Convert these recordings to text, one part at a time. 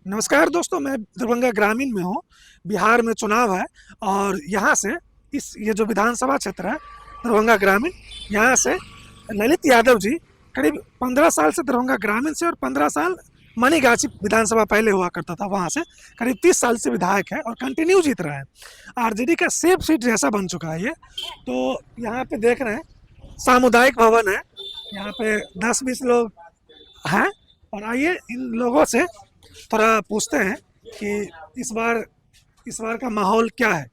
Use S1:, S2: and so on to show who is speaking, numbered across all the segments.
S1: नमस्कार दोस्तों, मैं दरभंगा ग्रामीण में हूँ। बिहार में चुनाव है और यहाँ से ये जो विधानसभा क्षेत्र है दरभंगा ग्रामीण, यहाँ से ललित यादव जी करीब 15 साल से दरभंगा ग्रामीण से और 15 साल मनीगाछी विधानसभा पहले हुआ करता था, वहाँ से करीब 30 साल से विधायक है और कंटिन्यू जीत रहा है। आरजेडी का सेफ सीट जैसा बन चुका है ये। तो यहाँ पे देख रहे हैं सामुदायिक भवन है, यहाँ पे 10-20 लोग हैं और आइए इन लोगों से थोड़ा पूछते हैं कि इस बार का माहौल क्या है।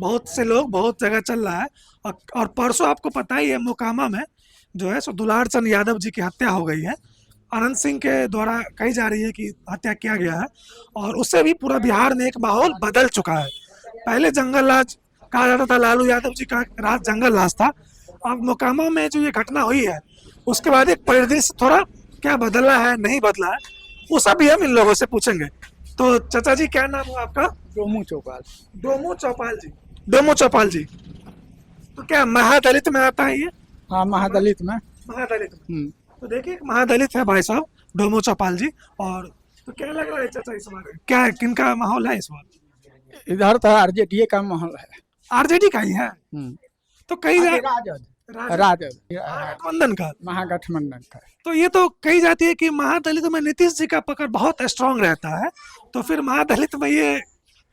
S1: बहुत से लोग बहुत जगह चल रहा है और परसों आपको पता ही है मोकामा में जो है सो दुलार चंद यादव जी की हत्या हो गई है। अनंत सिंह के द्वारा कही जा रही है कि हत्या किया गया है और उससे भी पूरा बिहार में एक माहौल बदल चुका है। पहले जंगल राज कहा जाता था, लालू यादव जी का राज जंगल राज था। अब मोकामा में जो ये घटना हुई है उसके बाद एक परिदृश्य थोड़ा क्या बदला है, नहीं बदला है, वो सब भी हम इन लोगों से पूछेंगे। तो चाचा जी, क्या नाम हुआ आपका?
S2: डोमू चौपाल।
S1: डोमू चौपाल जी। डोमू चौपाल जी, तो क्या महादलित में आता है ये?
S2: हाँ, महादलित में।
S1: महादलित में। तो देखिए, एक महादलित है भाई साहब डोमू चौपाल जी। और तो क्या लग रहा है चाचा इस बार, क्या किनका माहौल है इस बार?
S2: इधर तो आरजेडी का माहौल है।
S1: आरजेडी का ही है। तो कई
S2: राजद
S1: महागठबंधन का।
S2: महागठबंधन का।
S1: तो ये तो कही जाती है कि महादलित में नीतीश जी का पकड़ बहुत स्ट्रांग रहता है, तो फिर महादलित में ये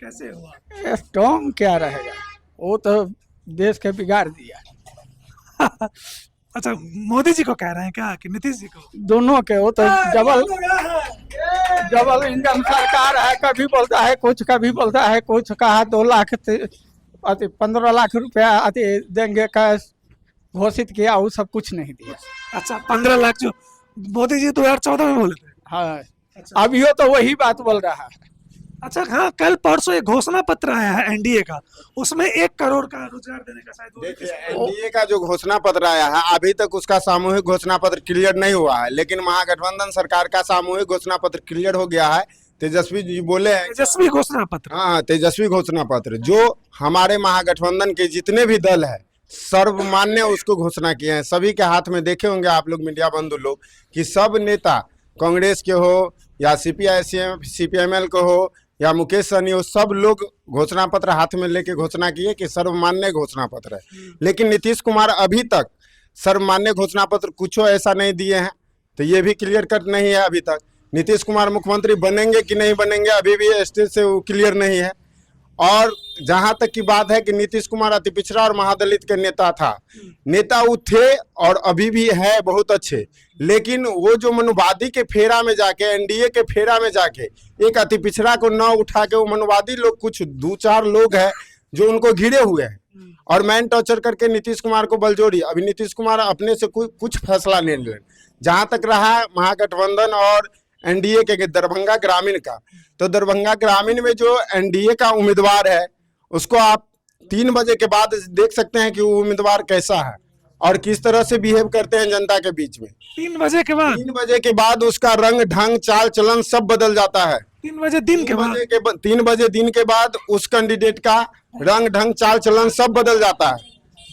S1: कैसे हुआ?
S2: स्ट्रॉन्ग क्या रहेगा, वो तो देश के बिगाड़ दिया।
S1: अच्छा, मोदी जी को कह रहे हैं क्या कि नीतीश जी को?
S2: दोनों के। वो तो डबल इंजन सरकार है, कभी बोलता है कुछ, कभी बोलता है कुछ। कहा 2 लाख 15 लाख रुपया देंगे का घोषित किया, वो सब कुछ नहीं दिया।
S1: अच्छा, 15 लाख जो मोदी जी 2014 में बोले थे।
S2: हाँ, अभी तो वही बात बोल रहा है।
S1: अच्छा, हाँ, कल परसों एक घोषणा पत्र आया है एनडीए का, उसमें 1 करोड़ का रोजगार देने का शायद।
S3: देखिए, एनडीए का जो घोषणा पत्र आया है अभी तक उसका सामूहिक घोषणा पत्र क्लियर नहीं हुआ है, लेकिन महागठबंधन सरकार का सामूहिक घोषणा पत्र क्लियर हो गया है। तेजस्वी जी बोले हैं,
S1: तेजस्वी घोषणा पत्र।
S3: हाँ, तेजस्वी घोषणा पत्र जो हमारे महागठबंधन के जितने भी दल है सर्वमान्य उसको घोषणा किए हैं। सभी के हाथ में देखे होंगे आप लोग, मीडिया बंधु लोग, कि सब नेता कांग्रेस के हो या सीपीएमएल को हो या मुकेश सहनी हो, सब लोग घोषणा पत्र हाथ में लेके घोषणा किए कि सर्वमान्य घोषणा पत्र है। लेकिन नीतीश कुमार अभी तक सर्वमान्य घोषणा पत्र कुछ ऐसा नहीं दिए हैं, तो ये भी क्लियर कट नहीं है अभी तक। नीतीश कुमार मुख्यमंत्री बनेंगे कि नहीं बनेंगे अभी भी स्टेज से वो क्लियर नहीं है। और जहां तक की बात है कि नीतीश कुमार अति पिछड़ा और महादलित के नेता था, नेता वो थे और अभी भी है बहुत अच्छे, लेकिन वो जो मनुवादी के फेरा में जाके, एनडीए के फेरा में जाके एक अति पिछड़ा को न उठा के, वो मनुवादी लोग कुछ 2-4 लोग हैं जो उनको घिरे हुए हैं और मैन टॉर्चर करके नीतीश कुमार को बलजोड़ी। अभी नीतीश कुमार अपने से कुछ फैसला नहीं ले। जहां तक रहा महागठबंधन और एनडीए के दरभंगा ग्रामीण का, तो दरभंगा ग्रामीण में जो एनडीए का उम्मीदवार है उसको आप 3 बजे के बाद देख सकते हैं कि वो उम्मीदवार कैसा है और किस तरह से बिहेव करते हैं जनता के बीच में।
S1: 3 बजे के बाद?
S3: 3 बजे के बाद उसका रंग ढंग चाल चलन सब बदल जाता है।
S1: 3 बजे दिन के बाद?
S3: 3 बजे दिन के बाद उस कैंडिडेट का रंग ढंग चाल चलन सब बदल जाता है,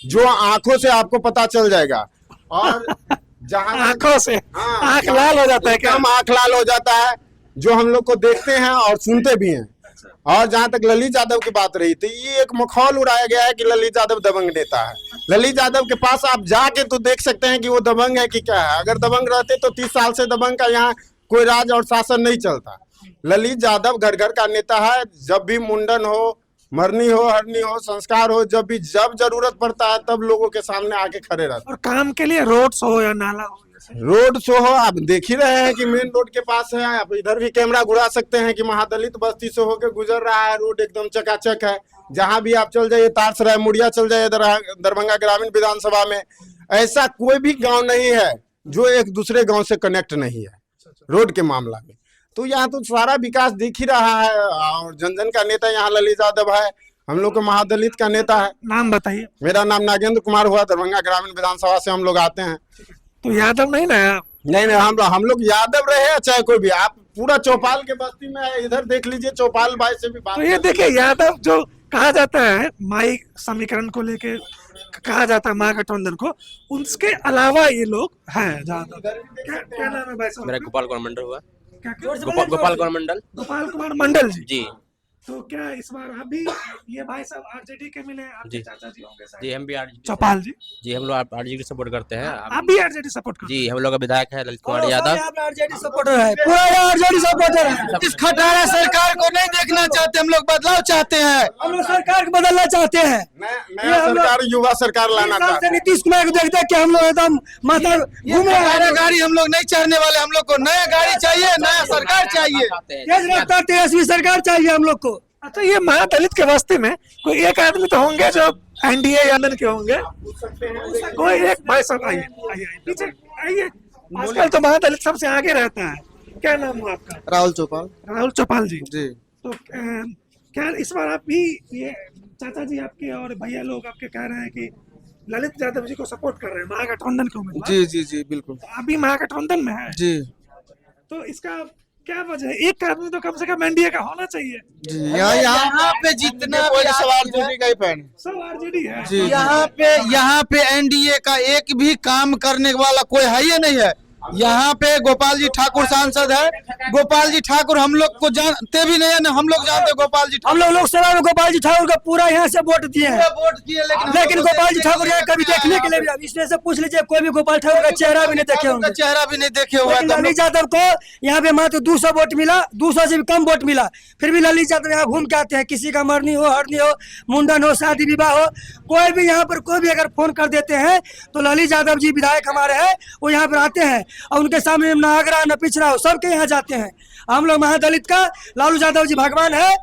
S3: जो आंखों से आपको पता चल जाएगा। और जहां
S1: आंखों से?
S3: हाँ,
S1: आंख लाल हो जाता है क्या?
S3: आंख लाल हो जाता है, जो हम लोग को देखते हैं और सुनते भी हैं। और जहां तक ललित यादव की बात रही थी, ये एक मखौल उड़ाया गया है कि ललित यादव दबंग नेता है। ललित यादव के पास आप जाके तो देख सकते हैं कि वो दबंग है कि क्या है। अगर दबंग रहते तो 30 साल से दबंग का यहाँ कोई राज और शासन नहीं चलता। ललित यादव घर घर का नेता है। जब भी मुंडन हो, मरनी हो, हरनी हो, संस्कार हो, जब जरूरत पड़ता है तब लोगों के सामने आके खड़े रहते।
S1: और काम के लिए रोड शो या नाला हो,
S3: रोड शो हो, आप देख ही रहे हैं कि मेन रोड के पास है। आप इधर भी कैमरा घुरा सकते हैं कि महादलित बस्ती से होकर गुजर रहा है, रोड एकदम चकाचक है। जहां भी आप चल जाइए, तारसराय मुड़िया चल जाइए, दरभंगा ग्रामीण विधानसभा में ऐसा कोई भी गांव नहीं है जो एक दूसरे गांव से कनेक्ट नहीं है रोड के मामला में। तो यहाँ तो सारा विकास दिख ही रहा है और जन जन का नेता यहाँ ललित यादव है, हम लोग को महादलित का नेता है।
S1: नाम बताइए।
S3: मेरा नाम नागेंद्र कुमार हुआ, दरभंगा ग्रामीण विधानसभा से हम लोग आते हैं।
S1: तो यादव नहीं ना?
S3: नहीं, हम लोग यादव रहे चाहे कोई भी। आप पूरा चौपाल के बस्ती में है, इधर देख लीजिए, चौपाल भाई से भी बात।
S1: तो ये देखिए, यादव जो कहा जाता है माई समीकरण को लेके कहा जाता है महागठबंधन को, उसके अलावा ये लोग हैं ज्यादा। क्या नाम है भाई साहब?
S4: मेरा गोपाल कुमार मंडल हुआ।
S1: क्या क्या?
S4: गोपाल कुमार मंडल।
S1: गोपाल कुमार मंडल जी।
S4: जी
S1: तो क्या इस बार आप भी ये भाई साहब आरजेडी के मिले, आपके
S4: जी।
S1: चाचा जी होंगे शायद।
S4: जी हम भी आरजेडी
S1: चौपाल जी,
S4: जी, हम लोग आरजेडी सपोर्ट करते हैं।
S1: आप भी आरजेडी सपोर्ट करते
S4: जी, हम लोग का विधायक है ललित कुमार यादव।
S5: आरजेडी सपोर्टर है, पूरा आरजेडी सपोर्टर है। इस खटारा सरकार को नहीं देखना चाहते हम लोग, बदलाव चाहते हैं। हम लोग सरकार को बदलना चाहते हैं।
S3: नया सरकार, युवा सरकार लाना चाहते हैं।
S5: नीतीश कुमार को देखते हैं कि हम लोग एकदम माता घूम रहे हैं। गाड़ी हम लोग नहीं चढ़ने वाले, हम लोग को नया गाड़ी चाहिए, नया सरकार चाहिए, तेज रफ्तार तेजस्वी सरकार चाहिए हम लोग को।
S1: अच्छा, ये महादलित के बस्ती में कोई एक आदमी तो होंगे जो एनडीए यादव के होंगे, कोई एक भाई साहब आइए आइए पीछे आइए। आजकल तो महादलित सबसे आगे रहता है। क्या नाम हुआ आपका?
S5: राहुल चौपाल
S1: राहुल चौपाल जी।
S5: जी।
S1: तो क्या इस बार आप भी, ये चाचा जी आपके और भैया लोग आपके कह रहे हैं कि ललित यादव जी को सपोर्ट कर रहे हैं, महागठबंधन के उम्मीदवार?
S5: जी जी जी बिल्कुल
S1: तो आप भी महागठबंधन में है?
S5: जी
S1: तो इसका क्या वजह है? एक आदमी तो कम से कम एनडीए का होना चाहिए।
S5: जी। यहाँ पे जितना भी आरजेडी का ही फैन
S1: सब आरजेडी है
S5: जी। यहाँ पे एनडीए का एक भी काम करने वाला कोई है ही नहीं है। यहाँ पे गोपाल जी ठाकुर सांसद है। गोपाल जी ठाकुर हम लोग को जानते भी नहीं है ना, हम लोग जानते गोपाल जी। हम लोग लोकसभा में गोपाल जी ठाकुर का पूरा यहाँ से वोट दिए हैं, लेकिन गोपाल जी ठाकुर यहाँ कभी देखने के लिए भी, इसमें से पूछ लीजिए, कोई भी गोपाल ठाकुर का चेहरा भी नहीं देखे होंगे, चेहरा भी नहीं देखे हुए। ललित यादव को यहाँ पे मात्र 200 वोट मिला, 200 से भी कम वोट मिला, फिर भी ललित यादव यहाँ घूम के आते हैं। किसी का मरनी हो, हरनी हो, मुंडन हो, शादी विवाह हो, कोई भी यहाँ पर कोई भी अगर फोन कर देते हैं तो ललित यादव जी विधायक हमारे हैं, वो यहाँ पर आते हैं और उनके सामने न आगरा न पिछड़ा हो, सबके यहाँ जाते हैं। हम लोग महादलित का लालू यादव जी भगवान है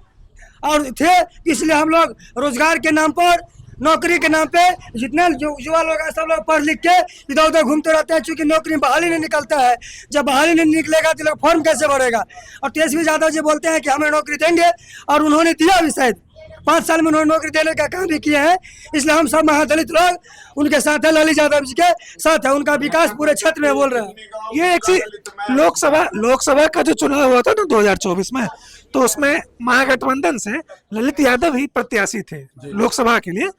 S5: और थे, इसलिए हम लोग रोजगार के नाम पर, नौकरी के नाम पे जितने युवा लोग हैं सब लोग पढ़ लिख के इधर उधर घूमते रहते हैं, क्योंकि नौकरी बहाली नहीं निकलता है। जब बहाली नहीं निकलेगा तो लोग फॉर्म कैसे भरेगा? और तेजस्वी यादव जी बोलते हैं कि हमें नौकरी देंगे, और उन्होंने दिया भी, शायद 5 साल में उन्होंने नौकरी देने का काम भी किया है। इसलिए हम सब महादलित लोग उनके साथ है, ललित यादव जी के साथ है। उनका विकास पूरे क्षेत्र में बोल रहे हैं।
S1: ये एक चीज, लोकसभा का जो चुनाव हुआ था ना 2024 में, तो उसमें महागठबंधन से ललित यादव ही प्रत्याशी थे लोकसभा के लिए,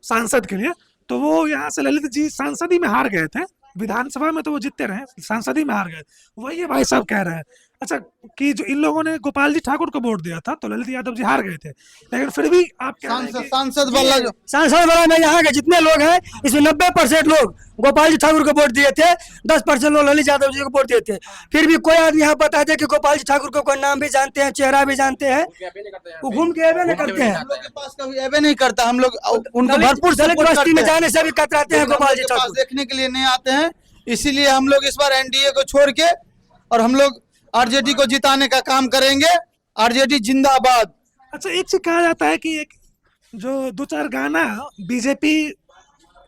S1: सांसद के लिए। तो वो यहाँ से ललित जी सांसद ही में हार गए थे, विधानसभा में तो वो जीतते रहे, सांसद ही में हार गए। वही ये भाई साहब कह रहे हैं अच्छा कि जो इन लोगों ने गोपाल जी ठाकुर को वोट दिया था तो ललित यादव जी हार गए थे, लेकिन फिर भी आप कह रहे हैं कि
S5: सांसद वाला में यहाँ के जितने लोग हैं इसमें 90% लोग गोपाल जी ठाकुर को वोट दिए थे, 10% लोग ललित यादव जी को वोट दिए थे। फिर भी कोई आदमी यहाँ बता दे कि गोपाल जी ठाकुर को कोई नाम भी जानते हैं, चेहरा भी जानते हैं, वो घूम के एवे नहीं करते हैं, कभी एवे नहीं करता। हम लोग उनको भरपूर दलित बस्ती में जाने से भी कतराते हैं, गोपाल जी ठाकुर देखने के लिए नहीं आते हैं। इसीलिए हम लोग इस बार एनडीए को छोड़ के और हम लोग आरजेडी को जिताने का काम करेंगे। आरजेडी जिंदाबाद।
S1: अच्छा, एक चीज कहा जाता है कि एक जो 2-4 गाना बीजेपी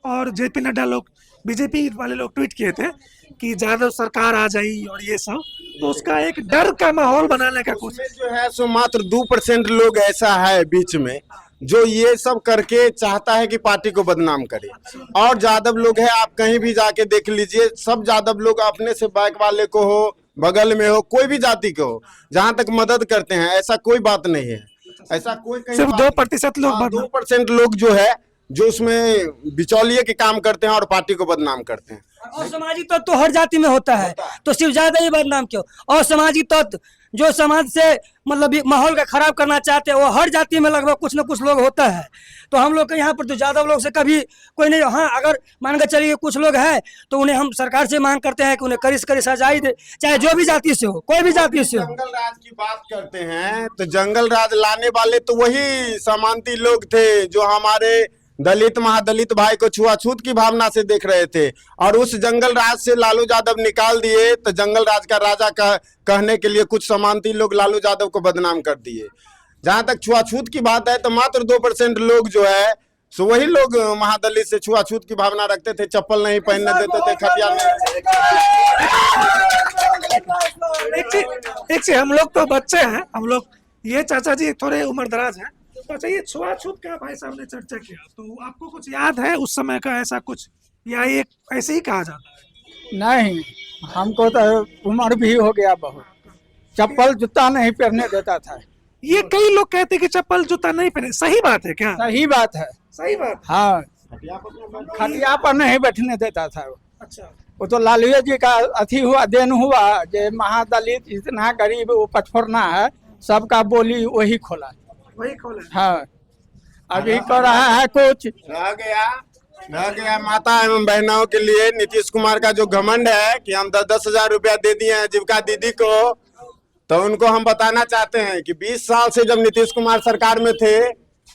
S1: और जेपी नड्डा लोग, बीजेपी वाले लोग ट्वीट किए थे कि यादव सरकार आ जाई और ये सब, तो उसका एक डर का माहौल बनाने का कुछ
S3: जो है सो मात्र 2% लोग ऐसा है बीच में जो ये सब करके चाहता है कि पार्टी को बदनाम करे। और यादव लोग है, आप कहीं भी जाके देख लीजिए, सब यादव लोग अपने से बाइक वाले को हो, बगल में हो, कोई भी जाति को हो, जहां तक मदद करते हैं, ऐसा कोई बात नहीं है। ऐसा कोई
S1: सिर्फ 2% लोग
S3: 2% लोग जो है जो उसमें बिचौलिए के काम करते हैं और पार्टी को बदनाम करते हैं।
S5: और सामाजिक तत्व तो हर जाति में होता है, तो सिर्फ ज्यादा ही बदनाम क्यों? और सामाजिक तत्व जो समाज से मतलब माहौल का खराब करना चाहते हैं, वो हर जाति में लगभग कुछ न कुछ लोग होता है। तो हम लोग के यहाँ पर तो यादव लोग से कभी कोई नहीं। हाँ, अगर मान के चलिए कुछ लोग हैं तो उन्हें हम सरकार से मांग करते हैं कि उन्हें कड़ी से कड़ी सजाई दे, चाहे जो भी जाति से हो, कोई भी जाति से हो।
S3: जंगल राज की बात करते हैं तो जंगल राज लाने वाले तो वही सामंती लोग थे जो हमारे दलित महादलित भाई को छुआछूत की भावना से देख रहे थे, और उस जंगल राज से लालू यादव निकाल दिए तो जंगल राज का राजा कहने के लिए कुछ समांती लोग लालू यादव को बदनाम कर दिए। जहां तक छुआछूत की बात है तो मात्र 2% लोग जो है सो वही लोग महादलित से छुआछूत की भावना रखते थे, चप्पल नहीं पहनने देते थे, खटिया में।
S1: एक चीज, हम लोग तो बच्चे हैं, हम लोग, ये चाचा जी थोड़े उम्रदराज हैं, तो अच्छा ये छुआछूत का भाई साहब ने चर्चा किया, तो आपको कुछ याद है उस समय का ऐसा कुछ, या ये ऐसे ही कहा जाता है?
S2: नहीं, हमको तो उम्र भी हो गया बहुत, चप्पल जूता नहीं पहनने देता था।
S1: ये कई लोग कहते हैं कि चप्पल जूता नहीं पहने, सही बात है क्या?
S2: सही बात है।
S1: सही बात।
S2: हाँ, खटिया पर नहीं बैठने देता था।
S1: अच्छा,
S2: वो तो लालू जी का अथी हुआ, देन हुआ, जो महादलित इतना गरीब वो पटफोरना है, सबका बोली वही खोला।
S1: वही खोले।
S2: हाँ, अभी कर रहा है कुछ।
S3: रह गया माता एवं बहनों के लिए नीतीश कुमार का जो घमंड है कि हम 10-10 हजार रुपया दे दिए हैं जीविका दीदी को, तो उनको हम बताना चाहते हैं कि 20 साल से जब नीतीश कुमार सरकार में थे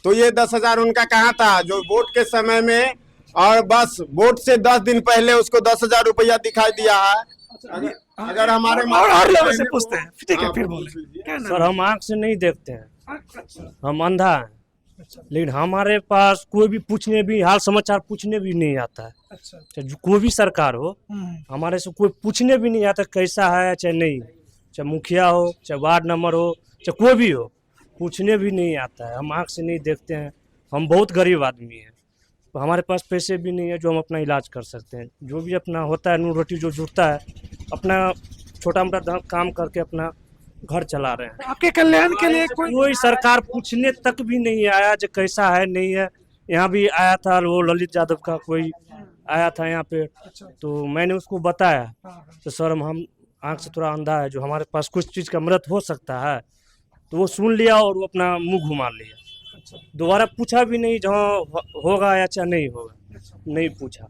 S3: तो ये 10,000 उनका कहाँ था, जो वोट के समय में और बस वोट से 10 दिन पहले उसको 10,000 रुपया दिखाई दिया है। अगर हमारे
S1: और लोगों से पूछते हैं, ठीक है फिर बोले। क्या नाम
S6: सर हम आंख से नहीं देखते हैं,
S1: है? अच्छा,
S6: हम अंधा हैं, लेकिन हमारे पास कोई भी पूछने भी हाल समाचार पूछने भी नहीं आता है।
S1: अच्छा।
S6: चाहे जो कोई भी सरकार हो, हमारे से कोई पूछने भी नहीं आता कैसा है चाहे नहीं, चाहे मुखिया हो चाहे वार्ड नंबर हो चाहे कोई भी हो, पूछने भी नहीं आता है। हम आंख से नहीं देखते हैं, हम बहुत गरीब आदमी हैं, तो हमारे पास पैसे भी नहीं है जो हम अपना इलाज कर सकते हैं। जो भी अपना होता है नून रोटी जो जुड़ता है, अपना छोटा मोटा काम करके अपना घर चला रहे हैं।
S1: आपके कल्याण के लिए
S6: कोई सरकार पूछने तक भी नहीं आया जो कैसा है नहीं है। यहाँ भी आया था वो ललित यादव का कोई आया था यहाँ पे, तो मैंने उसको बताया तो सर हम आंख से थोड़ा अंधा है, जो हमारे पास कुछ चीज़ का मदद हो सकता है, तो वो सुन लिया और वो अपना मुंह घुमा लिया। दोबारा पूछा भी नहीं जहाँ होगा या चाहे नहीं होगा, नहीं पूछा।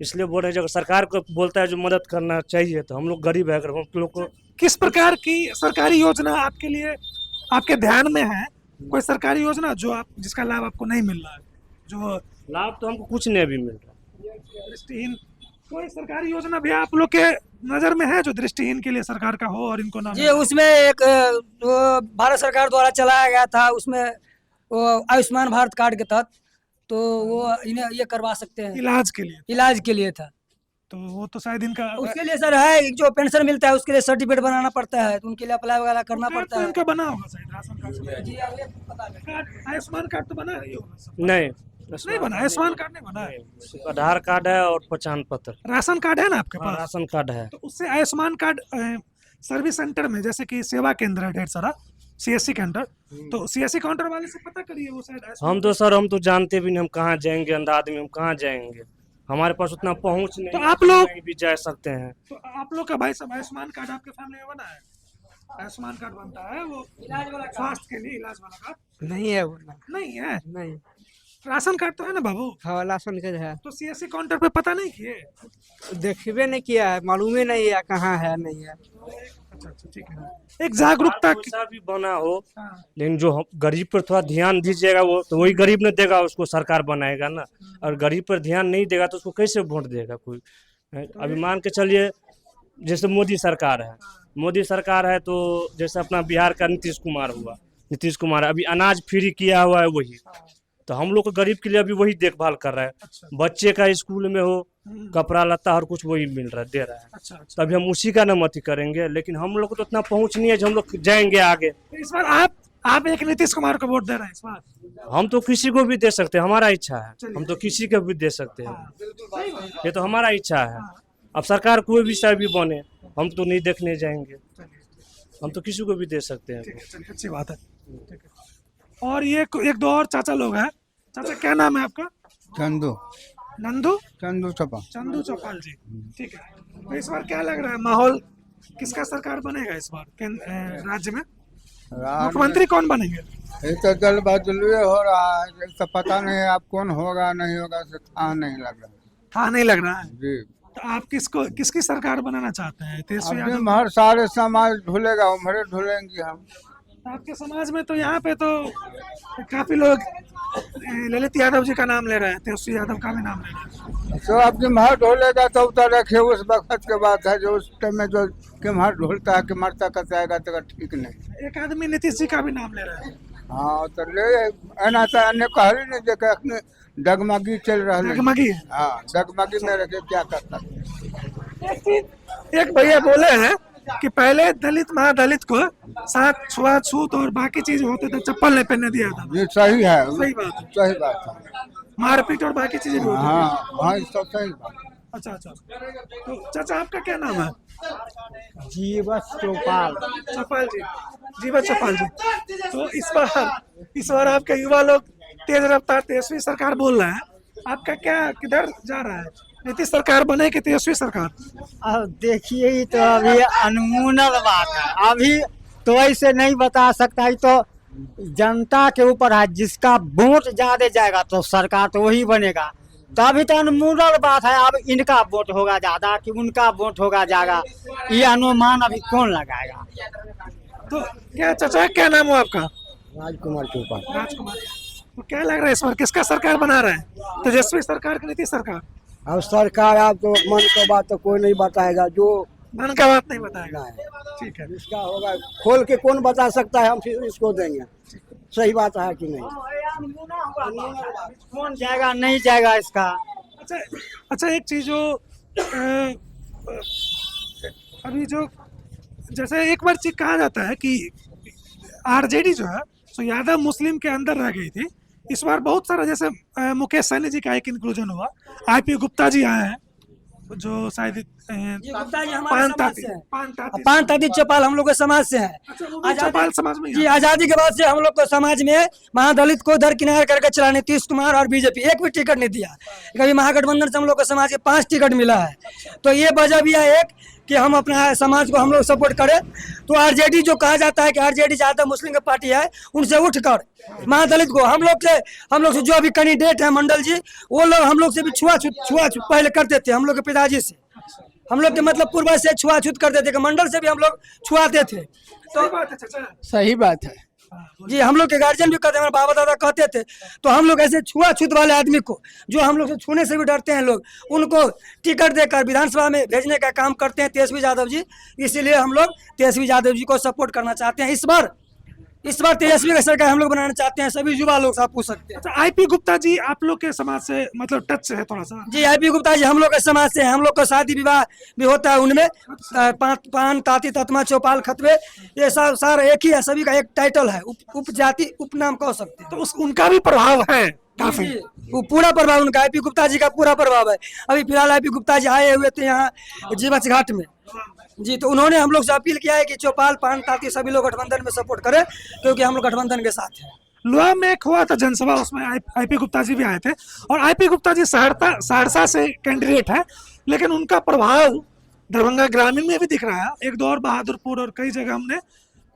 S6: इसलिए बोल रहे हैं, अगर सरकार को बोलता है जो मदद करना चाहिए, तो हम लोग गरीब है, अगर हम लोग को
S1: किस प्रकार की सरकारी योजना आपके लिए आपके ध्यान में है? कोई सरकारी योजना जो आप जिसका लाभ आपको नहीं मिल रहा है, जो
S6: लाभ तो हमको कुछ नहीं भी मिल रहा।
S1: दृष्टिहीन कोई सरकारी योजना भी आप लोग के नजर में है जो दृष्टिहीन के लिए सरकार का हो और इनको ना
S7: जी उसमें एक वो भारत सरकार द्वारा चलाया गया था, उसमें वो आयुष्मान भारत कार्ड के तहत, तो वो इन्हें ये करवा सकते हैं,
S1: इलाज के लिए?
S7: इलाज के लिए था।
S1: तो वो तो शायद इनका
S7: उसके लिए सर है जो पेंशन मिलता है उसके लिए सर्टिफिकेट बनाना पड़ता है, तो उनके लिए अप्लाई वगैरह करना
S1: कार्ड
S7: पड़ता
S1: तो
S7: है।
S1: इनका बना होगा शायद, राशन कार्ड से।
S7: जी अब ये पता नहीं।
S1: कार्ड आयुष्मान कार्ड तो बना ही होगा सब।
S6: नहीं
S1: नहीं बना, आयुष्मान कार्ड नहीं बना है।
S6: सिर्फ आधार कार्ड है और पहचान पत्र।
S1: राशन कार्ड है ना आपके
S6: हाँ,
S1: पास?
S6: राशन कार्ड है।
S1: तो उससे आयुष्मान कार्ड सर्विस सेंटर में, जैसे कि सेवा केंद्र है ढेर सारा, सीएससी काउंटर, तो सीएससी काउंटर वाले से पता करिए, वो शायद
S6: हम तो सर हम तो जानते भी नहीं हम कहाँ जाएंगे, अंधा आदमी हम कहाँ जाएंगे, हमारे पास उतना पहुँच नहीं।
S1: तो आप लोग
S6: कहीं भी जा सकते हैं।
S1: तो आप लोग का भाई साहब आयुष्मान कार्ड आपके फैमिली में बना है? आयुष्मान कार्ड बनता है वो स्वास्थ्य के लिए, इलाज वाला कार्ड
S2: नहीं है वो,
S1: नहीं है।
S2: नहीं।
S1: राशन कार्ड तो है ना बाबू?
S2: हाँ, राशन कार्ड है।
S1: तो सीएससी काउंटर पे पता नहीं किए?
S2: देखबे नहीं किया है, मालूम ही नहीं है कहाँ है नहीं है।
S1: अच्छा अच्छा, ठीक है। एक जागरूकता की
S6: पैसा भी बना हो,
S1: हाँ।
S6: लेकिन जो गरीब पर थोड़ा ध्यान दीजिएगा, वो तो वही गरीब ने देगा उसको सरकार बनाएगा ना, और गरीब पर ध्यान नहीं देगा तो उसको कैसे वोट देगा कोई? अभी मान के चलिए जैसे मोदी सरकार है, मोदी सरकार है तो जैसे अपना बिहार का नीतीश कुमार हुआ, नीतीश कुमार अभी अनाज फ्री किया हुआ है वही, तो हम लोग को गरीब के लिए अभी वही देखभाल कर रहा है। बच्चे का स्कूल में हो कपड़ा लत्ता हर कुछ वही मिल रहा है, दे रहा है।
S1: अच्छा अच्छा।
S6: तभी हम उसी का नाम अति करेंगे, लेकिन हम लोग को तो इतना पहुंच नहीं है जो हम लोग जाएंगे आगे।
S1: तो इस बार आप एक नीतीश कुमार को वोट दे रहे हैं इस बार?
S6: हम तो किसी को भी दे सकते हैं, हमारा इच्छा है, हम तो किसी को भी दे सकते हैं, ये तो हमारा इच्छा है। अब सरकार कोई भी सा भी बने, हम तो नहीं देखने जाएंगे, हम तो किसी को भी दे सकते हैं।
S1: चलिए अच्छी बात है, ठीक है। और ये एक दो और चाचा लोग हैं। चाचा क्या नाम है आपका?
S5: चंदू
S1: नंदू
S5: चंदू चपा।
S1: चंदू चौपाल जी, ठीक है। तो इस बार क्या लग रहा है माहौल, किसका सरकार बनेगा इस बार राज्य में? मुख्यमंत्री कौन बनेंगे?
S5: ये तो दल बदलुए हो रहा है, तो पता नहीं अब कौन होगा नहीं होगा, से था नहीं लग रहा।
S1: हाँ नहीं लग रहा है।
S5: जी
S1: तो आप किसकी सरकार बनाना चाहते हैं? तेजस्वी यादव?
S5: अभी हर सारे समाज ढूलेगा, उम्र ढूलेंगे हम।
S1: आपके समाज में तो यहाँ पे तो काफी लोग ललित यादव जी का नाम ले रहे हैं, तेजस्वी यादव का भी नाम ले रहे हैं।
S5: तो अब किम्हर ढोलेगा तो उतर रखे, उस वक्त के बात है, जो उस टाइम में जो किम्हर ढोलता है कि मरता कसाएगा तो ठीक नहीं।
S1: एक आदमी नीतीश जी का भी नाम ले रहे हैं।
S5: हाँ तो ले एना तो अन्य कहली नहीं, जो कि डगमगी चल रहा है।
S1: डगमगी है।
S5: हाँ, डगमगी में रखे क्या करता।
S1: एक भैया बोले हैं कि पहले दलित महादलित को साथ छुआछूत और बाकी चीज होते थे, चप्पल नहीं पहनने दिया था।
S5: ये सही है,
S1: सही बात है।
S5: सही बात है।
S1: मारपीट और बाकी चीजें भी होती थी।
S5: हाँ हाँ, ये सब सही बात।
S1: अच्छा अच्छा। तो चाचा आपका क्या नाम है?
S2: जीवस चौपाल।
S1: चौपाल जी, जीवन चौपाल जी। तो इस बार आपके युवा लोग तेज रफ्तार तेजस्वी सरकार बोल रहे हैं, आपका क्या किधर जा रहा है? नीतीश सरकार बने कि तेजस्वी सरकार?
S2: अब देखिए ही तो अभी अनमोल बात है, अभी तो ऐसे नहीं बता सकता, ये तो जनता के ऊपर है, जिसका वोट ज्यादा जाएगा तो सरकार तो वही बनेगा। तो अभी तो अनमोल बात है, अब इनका वोट होगा ज्यादा कि उनका वोट होगा ज्यादा, ये अनुमान अभी कौन लगाएगा।
S1: तो क्या चाचा, क्या नाम हो आपका?
S8: राजकुमार चौपाल।
S1: राजकुमार। तो क्या लग रहा है इस बार किसका सरकार बना रहा है, तेजस्वी सरकार की नीतीश सरकार?
S8: अब सरकार आप तो मन का बात तो कोई नहीं बताएगा, जो
S1: मन का बात नहीं बताएगा।
S8: नहीं,
S1: ठीक है।
S8: इसका होगा खोल के कौन बता सकता है, हम फिर इसको देंगे। सही बात है कि नहीं?
S2: कौन जाएगा नहीं जाएगा इसका।
S1: अच्छा अच्छा, एक चीज जो अभी जो जैसे एक बार चीज कहा जाता है कि आरजेडी जो है सो यादव मुस्लिम के अंदर रह गई थी। इस बार बहुत सारा जैसे मुकेश सहनी जी का एक इंक्लूजन हुआ, आईपी गुप्ता जी आए हैं जो शायद
S7: गुप्ता जी हमारे समाज से हैं।
S1: पान
S7: पान ताती चौपाल हम लोग के समाज से है।
S1: चौपाल समाज में ही
S7: जी
S1: है।
S7: आजादी के बाद से हम लोग को समाज में महादलित को दरकिनार करके चला नीतीश कुमार और बीजेपी, एक भी टिकट नहीं दिया। कभी महागठबंधन से हम लोग को समाज के 5 टिकट मिला है। तो ये वजह भी है एक कि हम अपना समाज को हम लोग सपोर्ट करें। तो आरजेडी जो कहा जाता है कि आरजेडी ज्यादा मुस्लिम की पार्टी है, उनसे उठकर महादलित को हम लोग से जो अभी कैंडिडेट है मंडल जी, वो लोग हम लोग से भी छुआछूत पहले करते थे। हम लोग के पिताजी से, हम लोग के मतलब पूर्वज से छुआछूत करते थे कि मंडल से भी हम लोग छुआते थे।
S1: सही बात है चाचा।
S2: सही बात है
S7: जी, हम लोग के गार्जियन भी कहते हैं, हमारे बाबा दादा कहते थे। तो हम लोग ऐसे छुआछूत वाले आदमी को, जो हम लोग से छूने से भी डरते हैं लोग, उनको टिकट देकर विधानसभा में भेजने का काम करते हैं तेजस्वी यादव जी। इसीलिए हम लोग तेजस्वी यादव जी को सपोर्ट करना चाहते हैं। इस बार तेजस्वी का सरकार हम लोग बनाना चाहते हैं। सभी युवा लोग से आप पूछ सकते हैं।
S1: अच्छा, आईपी गुप्ता जी आप लोग के समाज से मतलब टच से है थोड़ा सा?
S7: जी, आईपी गुप्ता जी हम लोग के समाज से हैं। हम लोग का शादी विवाह भी होता है उनमें। पान ताती ततमा चौपाल खतवे, ये सब सारा एक ही है, सभी का एक टाइटल है, उपजाति उपनाम कह सकते हैं।
S1: तो उनका भी प्रभाव है काफी।
S7: वो पूरा प्रभाव उनका, आईपी गुप्ता जी का पूरा प्रभाव है। अभी फिलहाल आईपी गुप्ता जी आए हुए थे यहाँ जीवछ घाट में जी, तो उन्होंने हम लोग से अपील किया है कि चौपाल पान ताती सभी लोग गठबंधन में सपोर्ट करें, क्योंकि हम लोग गठबंधन के साथ हैं।
S1: लोहा में एक हुआ था जनसभा, उसमें आईपी गुप्ता जी भी आए थे। और आईपी गुप्ता जी सहरसा से कैंडिडेट है, लेकिन उनका प्रभाव दरभंगा ग्रामीण में भी दिख रहा है। एक दौर बहादुरपुर और कई जगह हमने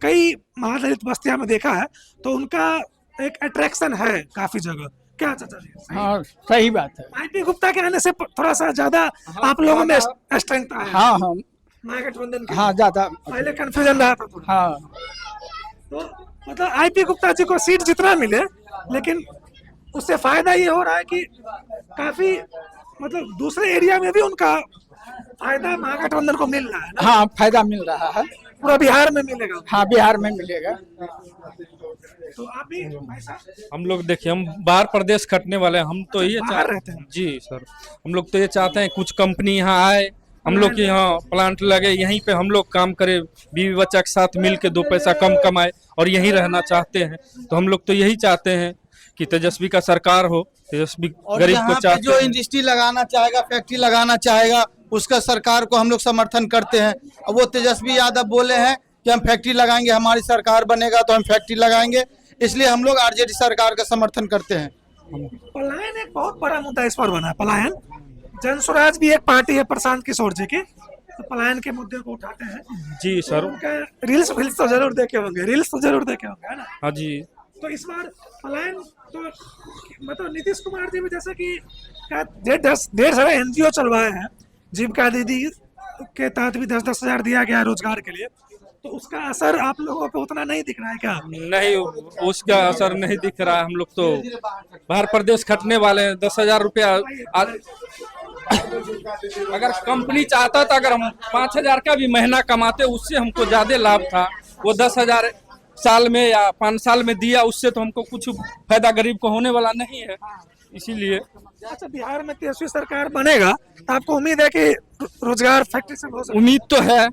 S1: कई महादलित बस्तियां में देखा है। तो उनका एक अट्रैक्शन है काफी जगह। क्या चाचा जी?
S2: हाँ सही बात है।
S1: आईपी गुप्ता के आने से थोड़ा सा ज्यादा आप लोगों में स्ट्रेंथ आया।
S2: हाँ हाँ
S1: महागठबंधन के
S2: हाँ ज्यादा।
S1: पहले कंफ्यूजन रहा था थोड़ा।
S2: हाँ
S1: तो मतलब आईपी गुप्ता जी को सीट जितना मिले, लेकिन उससे फायदा ये हो रहा है कि काफी मतलब दूसरे एरिया में भी उनका फायदा महागठबंधन को मिल रहा है ना?
S2: हाँ फायदा मिल रहा है,
S1: पूरा बिहार में मिलेगा।
S2: हाँ बिहार में मिलेगा।
S1: तो आप भी भाई साहब
S9: हम लोग देखिए, हम बाहर प्रदेश खटने वाले हैं। हम तो ये
S1: बाहर रहते हैं?
S9: जी सर, हम लोग तो ये चाहते हैं कुछ कंपनी यहाँ आए, हम लोग के यहाँ प्लांट लगे, यहीं पे हम लोग काम करें, बीवी बच्चा के साथ मिल के 2 पैसा कम कमाए और यहीं रहना चाहते हैं। तो हम लोग तो यही चाहते हैं कि तेजस्वी का सरकार हो, तेजस्वी
S5: और
S9: गरीब
S5: यहाँ
S9: को
S5: पे
S9: चाहते
S5: जो
S9: हैं।
S5: इंडस्ट्री लगाना चाहेगा, फैक्ट्री लगाना चाहेगा, उसका सरकार को हम लोग समर्थन करते हैं। अब वो तेजस्वी यादव बोले हैं कि हम फैक्ट्री लगाएंगे, हमारी सरकार बनेगा तो हम फैक्ट्री लगाएंगे, इसलिए हम लोग आरजेडी सरकार का समर्थन करते हैं।
S1: पलायन एक बहुत बड़ा मुद्दा इस पर बना है। पलायन, जन स्वराज भी एक पार्टी है प्रशांत किशोर जी की, तो पलायन के मुद्दे को उठाते हैं।
S9: जी सर।
S1: उनका रील्स तो जरूर देखे होंगे, है ना?
S9: हाँ जी।
S1: तो इस बार पलायन तो मतलब नीतीश कुमार जी भी जैसे कि ढेर सारे एनजीओ चलवाए हैं, जीविका दीदी के तहत भी 10-10 हजार दिया गया रोजगार के लिए। तो उसका असर आप लोगों को उतना नहीं दिख रहा है क्या?
S9: नहीं, उसका असर नहीं दिख रहा है। हम लोग तो बाहर प्रदेश खटने वाले हैं। 10,000 रुपया अगर कंपनी चाहता था, अगर हम 5,000 का भी महीना कमाते, उससे हमको ज्यादा लाभ था। वो 10,000 साल में या 5 साल में दिया, उससे तो हमको कुछ फायदा गरीब को होने वाला नहीं है, इसीलिए।
S1: अच्छा, बिहार में तेजस्वी सरकार बनेगा तो आपको उम्मीद है कि रोजगार फैक्ट्री से हो सकता है?
S9: उम्मीद तो है,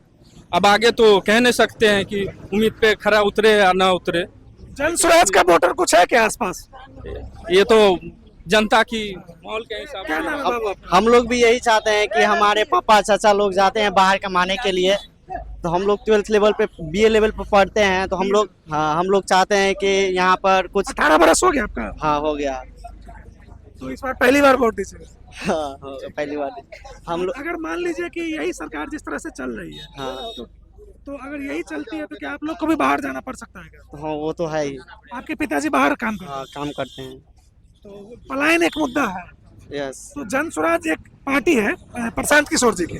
S9: अब आगे तो कह नहीं सकते हैं कि उम्मीद पे खरा उतरे या ना उतरे।
S1: जन स्वराज का वोटर कुछ है क्या आसपास?
S9: ये तो जनता की माहौल के हिसाब
S1: क्या
S9: से।
S1: नाम है बाबू आपका?
S10: हम लोग भी यही चाहते हैं कि हमारे पापा चाचा लोग जाते हैं बाहर कमाने के लिए, तो हम लोग 12th लेवल पे BA लेवल पे पढ़ते हैं, तो हम लोग चाहते हैं कि यहाँ पर कुछ
S1: 18 बरस हो गया आपका?
S10: हाँ हो गया।
S1: तो इस बार पहली बार वोट दीजिएगा।
S10: हाँ पहली बार हम लोग।
S1: अगर मान लीजिए कि यही सरकार जिस तरह से चल रही है,
S10: हाँ
S1: तो अगर यही चलती है तो क्या आप लोग को भी बाहर जाना पड़ सकता है क्या?
S10: हाँ वो तो है ही।
S1: आपके पिताजी बाहर काम करते
S10: हाँ काम करते हैं।
S1: हैं, तो पलायन एक मुद्दा है।
S10: यस।
S1: तो जन स्वराज एक पार्टी है प्रशांत किशोर जी की,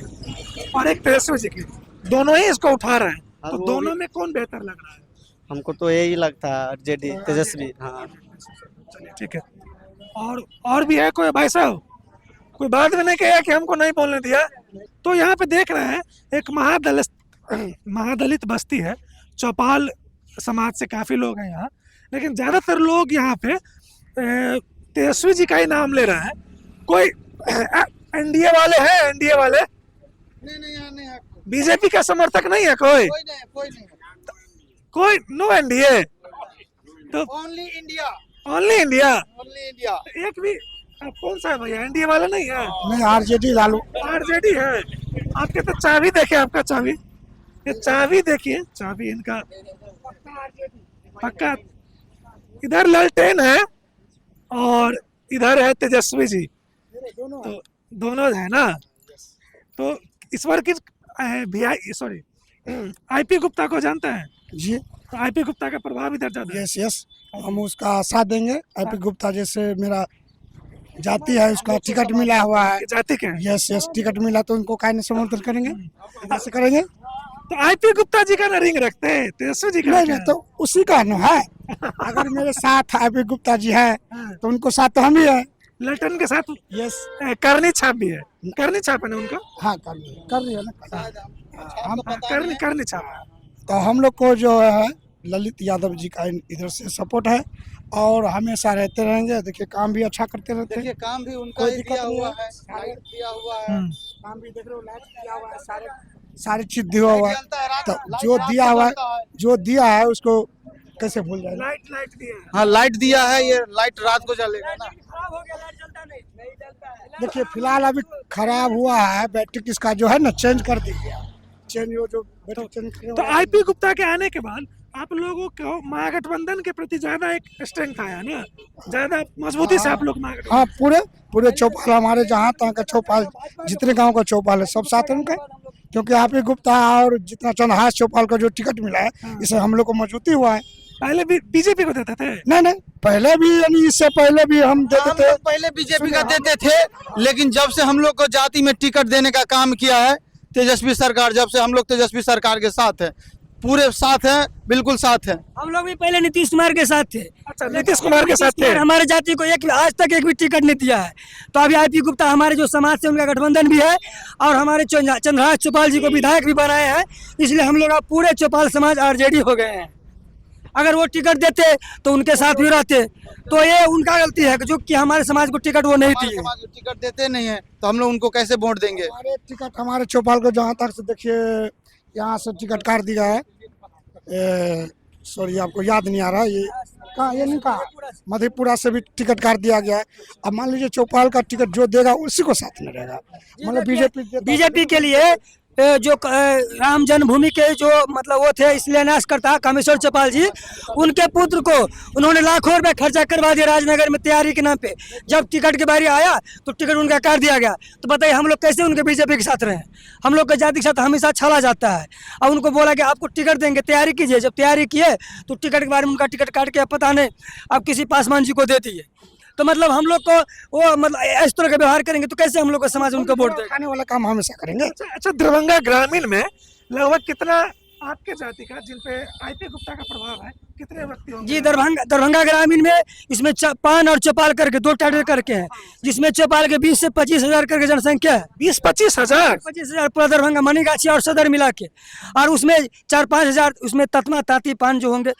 S1: और एक तेजस्वी जी की, दोनों ही इसको उठा रहे हैं,
S10: हाँ,
S1: तो
S10: वो
S1: दोनों में कौन बेहतर लग रहा है?
S10: हमको तो यही लगता है आरजेडी तेजस्वी। हाँ
S1: चलिए ठीक है। और भी है कोई भाई साहब? कोई बात भी नहीं कहा कि हमको नहीं बोलने दिया। तो यहाँ पे देख रहे हैं एक महादलित बस्ती है, चौपाल समाज से काफी लोग हैं यहाँ, लेकिन ज्यादातर लोग यहाँ पे तेजस्वी जी का ही नाम ले रहे हैं। कोई एनडीए वाले हैं? एनडीए वाले
S5: नहीं
S1: बीजेपी का समर्थक नहीं है? कोई
S5: नहीं
S1: कोई नो एनडीए, तो
S5: only India.
S1: Only India.
S5: Only India.
S1: एक भी कौन सा है भैया? एनडीए वाला नहीं है?
S8: नहीं आरजेडी लालू।
S1: आरजेडी है। आपके तो चाबी देखे, आपका चाबी, ये चाबी देखिए, चाबी इनका पक्का। इधर ललटेन है और इधर है तेजस्वी जी, तो दोनों है ना। तो इस बार किस सॉरी आईपी गुप्ता को जानते हैं
S8: जी
S1: तो आईपी गुप्ता का प्रभाव इधर ज्यादा है।
S8: यस हम उसका साथ देंगे। आईपी गुप्ता जैसे मेरा जाति है, उसका टिकट मिला हुआ है।
S1: जाति के हैं।
S8: यस टिकट मिला तो उनको काहे नहीं समर्थन करेंगे, ऐसे करेंगे।
S1: तो आईपी गुप्ता जी का ना रिंग रखते हैं, तेजस्वी जी का
S8: नहीं
S1: क्या
S8: नहीं तो उसी का न है। अगर मेरे साथ आईपी गुप्ता जी है तो उनको साथ तो हम ही है।
S1: लल्टन के साथ
S8: यस
S1: करनी छाप भी है। करनी छाप है ना उनका?
S8: हाँ कर रही है ना। हम
S1: करनी छाप है।
S8: तो हम लोग को जो है ललित यादव जी का इधर से सपोर्ट है और हमेशा रहते रहेंगे। देखिए काम भी अच्छा करते रहते हैं।
S5: काम भी उनका
S8: कोई
S5: ही
S8: दिक्कत
S5: दिया
S8: नहीं
S5: हुआ
S8: है।
S5: है, लाइट दिया हुआ है।
S8: काम भी देख रहे हो, लाइट दिया हुआ है, सारी चीज दिया हुआ है। तो जो दिया है उसको कैसे भूल जाए।
S1: लाइट दिया है।
S5: हाँ लाइट दिया है, ये लाइट रात को जलेगा ना।
S8: देखिए फिलहाल अभी खराब हुआ है बैटरी, किसका जो है ना चेंज कर दीजिए। चेंज वो जो बैटरी चेंज करने
S1: तो
S8: वाला है।
S1: आईपी गुप्ता के आने के बाद आप लोगों को महागठबंधन के प्रति ज्यादा एक स्ट्रेंथ आया ना, ज्यादा मजबूती से आप लोग महागठबंधन।
S8: हाँ पूरे चौपाल हमारे जहाँ तहाँ का चौपाल, जितने गांव का चौपाल है सब साथ है उनका। क्योंकि आप ही गुप्ता और जितना चंद्रहास चौपाल का जो टिकट मिला है, इससे हम लोग को मजबूती हुआ है।
S1: पहले भी बीजेपी को देते थे?
S8: नहीं पहले भी, यानी इससे पहले भी हम देते
S5: हम
S8: थे।
S5: लोग पहले बीजेपी का देते थे, लेकिन जब से हम लोग को जाति में टिकट देने का काम किया है तेजस्वी सरकार, जब से हम लोग तेजस्वी सरकार के साथ है, पूरे साथ है, बिल्कुल साथ है।
S7: हम लोग भी पहले नीतीश कुमार के साथ थे।
S1: अच्छा, नीतीश कुमार के साथ थे।
S7: हमारे जाति को आज तक एक भी टिकट नहीं दिया है। तो अभी आईपी गुप्ता हमारे जो समाज से उनका गठबंधन भी है और हमारे चंद्रहास चौपाल जी को विधायक भी बनाए हैं, इसलिए हम लोग अब पूरे चौपाल समाज आरजेडी हो गए हैं। अगर वो टिकट देते तो उनके साथ भी रहते, तो ये उनका गलती है जो कि हमारे समाज को टिकट वो नहीं दिए।
S5: समाज को टिकट देते नहीं है तो हम लोग उनको कैसे वोट देंगे।
S8: हमारे टिकट, हमारे चौपाल को जहाँ तक से देखिए यहाँ से टिकट काट दिया है। सॉरी आपको याद नहीं आ रहा, ये कहाँ, ये नहीं कहा, मधेपुरा से भी टिकट काट दिया गया है। अब मान लीजिए चौपाल का टिकट जो देगा उसी को साथ में रहेगा। मतलब
S7: बीजेपी के लिए जो राम जन्मभूमि के जो मतलब वो थे शिलान्यासकर्ता कामेश्वर चौपाल जी, उनके पुत्र को उन्होंने लाखों रुपए खर्चा करवा दिया राजनगर में तैयारी के नाम पे। जब टिकट की बारी आया तो टिकट उनका काट दिया गया। तो बताइए हम लोग कैसे उनके बीजेपी के साथ रहे? हम लोग के जाति के साथ हमेशा छला जाता है। अब उनको बोला कि आपको टिकट देंगे, तैयारी कीजिए। जब तैयारी किए तो टिकट के बारे में उनका टिकट काट के पता नहीं अब किसी पासवान जी को दे दिए। तो मतलब हम लोग को वो मतलब इस तरह का व्यवहार करेंगे तो कैसे हम लोग का समाज उनको वोट देगा?
S8: खाने वाला काम हमेशा करेंगे।
S1: अच्छा, दरभंगा ग्रामीण में लगभग कितना आपके जाति का जिन पे आईपी गुप्ता का प्रभाव है, कितने व्यक्ति होंगे?
S7: जी दरभंगा ग्रामीण में इसमें पान और चौपाल करके दो कैटेगरी करके हैं, जिसमें चौपाल के 20 से 25 हजार करके जनसंख्या है।
S1: 20-25 हजार?
S7: 25 हजार पूरा दरभंगा मनीगाछी और सदर मिला के, और उसमें 4-5 हजार उसमें ततमा ताती पान जो होंगे,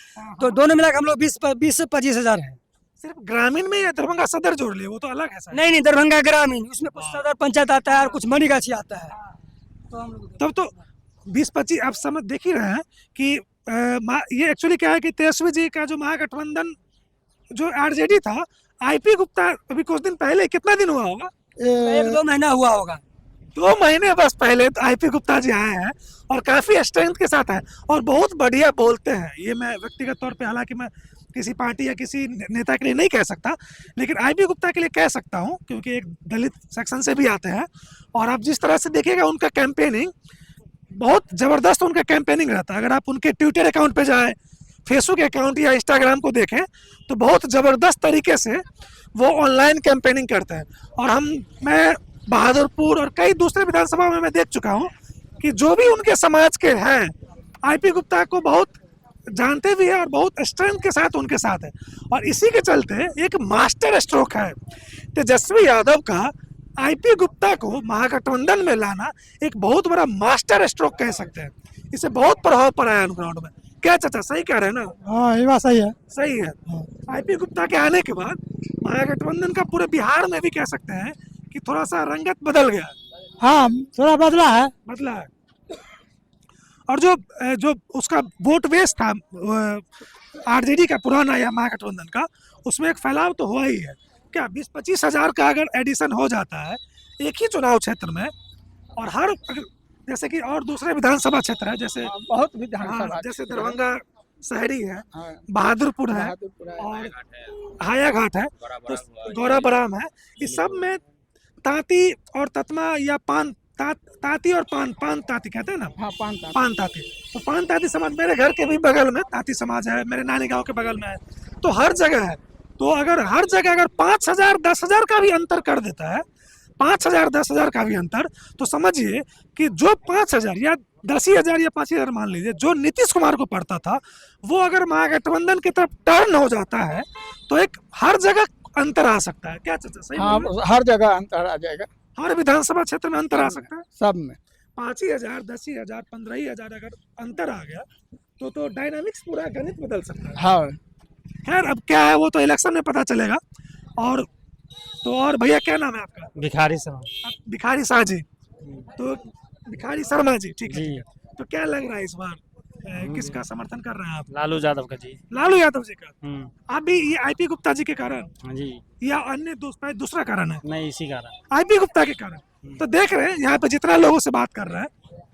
S7: तो दोनों मिला के हम लोग 20 से 25 हजार है।
S1: सिर्फ ग्रामीण में या दरभंगा सदर जोड़ लिए, वो तो अलग है सर।
S7: नहीं दरभंगा ग्रामीण, उसमें कुछ सदर पंचायत आता है और कुछ मनीगाछी आता है।
S1: तब तो 20-25 आप समझ देख ही रहे हैं कि ये एक्चुअली क्या है कि तेजस्वी जी का जो महागठबंधन जो आरजेडी था, आईपी गुप्ता अभी कुछ दिन पहले, कितना दिन हुआ होगा,
S7: 1-2 महीना हुआ होगा,
S1: 2 महीने बस पहले आईपी गुप्ता जी आए हैं और काफी स्ट्रेंथ के साथ आए और बहुत बढ़िया बोलते हैं। ये मैं व्यक्तिगत तौर पे, हालांकि मैं किसी पार्टी या किसी नेता के लिए नहीं कह सकता, लेकिन आईपी गुप्ता के लिए कह सकता हूं क्योंकि एक दलित सेक्शन से भी आते हैं। और आप जिस तरह से देखिएगा उनका कैंपेनिंग बहुत जबरदस्त, उनका कैंपेनिंग रहता है। अगर आप उनके ट्विटर अकाउंट पे जाए, फेसबुक अकाउंट या इंस्टाग्राम को देखें तो बहुत ज़बरदस्त तरीके से वो ऑनलाइन कैंपेनिंग करते हैं। और मैं बहादुरपुर और कई दूसरे विधानसभा में मैं देख चुका हूँ कि जो भी उनके समाज के हैं आईपी गुप्ता को बहुत जानते भी हैं और बहुत स्ट्रेंथ के साथ उनके साथ है। और इसी के चलते एक मास्टर स्ट्रोक है तेजस्वी यादव का आईपी गुप्ता को महागठबंधन में लाना, एक बहुत बड़ा मास्टर स्ट्रोक कह सकते हैं। इससे बहुत प्रभाव पड़ा है ग्राउंड में। क्या चाचा सही कह रहे हैं ना?
S8: हाँ ये बात सही है।
S1: सही है। आईपी गुप्ता के आने के बाद महागठबंधन का पूरे बिहार में भी कह सकते हैं कि थोड़ा सा रंगत बदल गया।
S8: हाँ थोड़ा बदला है।
S1: बदला है। और जो उसका वोट बेस था आरजेडी का पुराना या महागठबंधन का, उसमें एक फैलाव तो हुआ ही है। क्या 20-25 हजार का अगर एडिशन हो जाता है एक ही चुनाव क्षेत्र में, और हर जैसे कि और दूसरे विधानसभा क्षेत्र है, जैसे
S8: बहुत
S1: जैसे दरभंगा शहरी है, बहादुरपुर है और हायाघाट है, तो गौरा बराम है, इस सब में तांती और ततमा या तांती और पान तांती कहते हैं ना।
S8: हाँ
S1: पान तांती, तो पान तांती समाज मेरे घर के भी बगल में तांती समाज है, मेरे नानी गांव के बगल में है, तो हर जगह है। तो अगर हर जगह अगर 5,000 10,000 का भी अंतर कर देता है, 5,000 10,000 का भी अंतर, तो समझिए कि जो 5,000 या 10,000 या 5,000 मान लीजिए जो नीतीश कुमार को पड़ता था, वो अगर महागठबंधन की तरफ टर्न हो जाता है तो एक हर जगह अंतर आ सकता है। क्या चाचा सही?
S8: हाँ हर जगह अंतर आ जाएगा,
S1: हर विधानसभा क्षेत्र में अंतर आ सकता है।
S8: सब में
S1: 5,000 10,000 15,000 अगर अंतर आ गया तो डायनामिक्स पूरा गणित बदल सकता है।
S8: हाँ
S1: खैर अब क्या है वो तो इलेक्शन में पता चलेगा। और भैया क्या नाम है आपका?
S6: भिखारी शर्मा।
S1: भिखारी शाह जी, तो भिखारी शर्मा जी, ठीक है। तो क्या लग रहा है इस बार किसका समर्थन कर रहे हैं आप?
S6: लालू यादव का जी।
S1: लालू यादव जी का। आप भी ये आईपी गुप्ता जी के कारण
S6: जी,
S1: या अन्य दूसरा कारण है?
S6: नहीं इसी कारण,
S1: आईपी गुप्ता के कारण। तो देख रहे हैं यहाँ पे जितना लोगों से बात कर रहे हैं